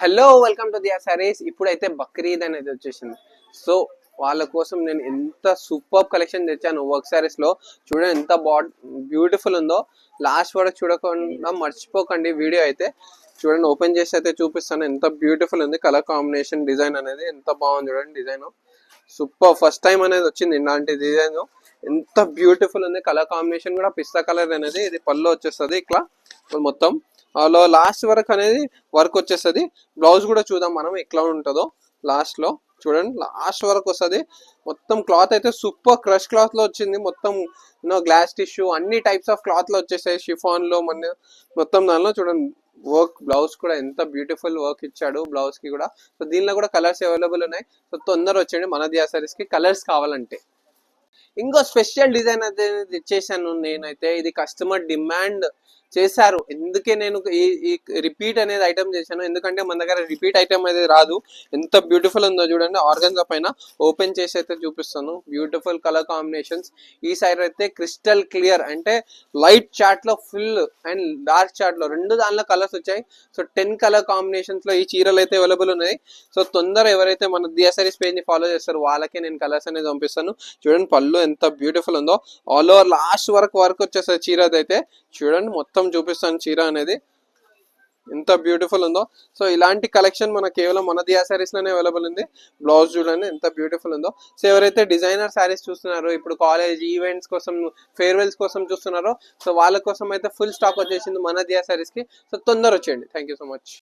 Hello welcome to దియా సారీస్. ఇప్పుడైతే బక్రీద్ అనేది వచ్చేసింది. సో వాళ్ళ కోసం నేను ఎంత సూపర్ కలెక్షన్ తెచ్చాను వర్క్ సారీస్ లో. చూడండి ఎంత బ్యూటిఫుల్ ఉందో. లాస్ట్ వరకు చూడకుండా మర్చిపోకండి వీడియో అయితే. చూడండి ఓపెన్ చేసి అయితే చూపిస్తాను. ఎంత బ్యూటిఫుల్ ఉంది కలర్ కాంబినేషన్, డిజైన్ అనేది ఎంత బాగుంది చూడండి. డిజైన్ సూపర్, ఫస్ట్ టైం అనేది వచ్చింది ఇలాంటి డిజైన్. ఎంత బ్యూటిఫుల్ ఉంది కలర్ కాంబినేషన్ కూడా. పిస్తా కలర్ అనేది ఇది పళ్ళు వచ్చేస్తుంది ఇట్లా మొత్తం. లాస్ట్ వరకు అనేది వర్క్ వచ్చేస్తుంది. బ్లౌజ్ కూడా చూద్దాం మనం ఎట్లా ఉంటుందో. లాస్ట్ లో చూడండి, లాస్ట్ వరకు వస్తుంది మొత్తం. క్లాత్ అయితే సూపర్ క్రష్ క్లాత్ లో వచ్చింది మొత్తం. గ్లాస్ టిష్యూ అన్ని టైప్స్ ఆఫ్ క్లాత్ లో వచ్చేసాయి. షిఫాన్ లో మొత్తం దానిలో చూడండి వర్క్. బ్లౌజ్ కూడా ఎంత బ్యూటిఫుల్ వర్క్ ఇచ్చాడు బ్లౌజ్ కి కూడా. సో దీనిలో కూడా కలర్స్ అవైలబుల్ ఉన్నాయి. సో తొందర వచ్చేయండి మన దియా సారీస్ కి కలర్స్ కావాలంటే. ఇంకో స్పెషల్ డిజైన్ అయితే ఇచ్చేసాను నేనైతే. ఇది కస్టమర్ డిమాండ్ చేశారు, ఎందుకే నేను ఈ రిపీట్ అనేది ఐటమ్ చేశాను. ఎందుకంటే మన దగ్గర రిపీట్ ఐటమ్ అనేది రాదు. ఎంత బ్యూటిఫుల్ ఉందో చూడండి. ఆర్గన్జా పైన ఓపెన్ చేసి అయితే చూపిస్తాను. Beautiful colour combinations. ఈ సైడ్ అయితే క్రిస్టల్ క్లియర్, అంటే లైట్ చాట్ లో ఫుల్ అండ్ డార్క్ చాట్ లో రెండు దానిలో కలర్స్ వచ్చాయి. సో 10 కలర్ కాంబినేషన్స్ లో ఈ చీరలు అయితే అవైలబుల్ ఉన్నాయి. సో తొందర ఎవరైతే మన దియా సారీస్ పేజ్ ని ఫాలో చేస్తారో వాళ్ళకే నేను కలర్స్ అనేది పంపిస్తాను. చూడండి పళ్ళు ఎంత బ్యూటిఫుల్ ఉందో. ఆల్ ఓవర్ లాస్ట్ వరకు వర్క్ వచ్చేస్తుంది చీర అయితే. చూడండి మొత్తం చూపిస్తాను చీర అనేది ఎంత బ్యూటిఫుల్ ఉందో. సో ఇలాంటి కలెక్షన్ మన కేవలం మన దియా సారీస్ లోనే అవైలబుల్ ఉంది. బ్లౌజ్ చూడండి ఎంత బ్యూటిఫుల్ ఉందో. సో ఎవరైతే డిజైనర్ సారీస్ చూస్తున్నారో, ఇప్పుడు కాలేజ్ ఈవెంట్స్ కోసం, ఫేర్వెల్స్ కోసం చూస్తున్నారో, సో వాళ్ళ కోసం అయితే ఫుల్ స్టాక్ వచ్చేసింది మన దియా సారీస్ కి. సో తొందర వచ్చేయండి. Thank you so much.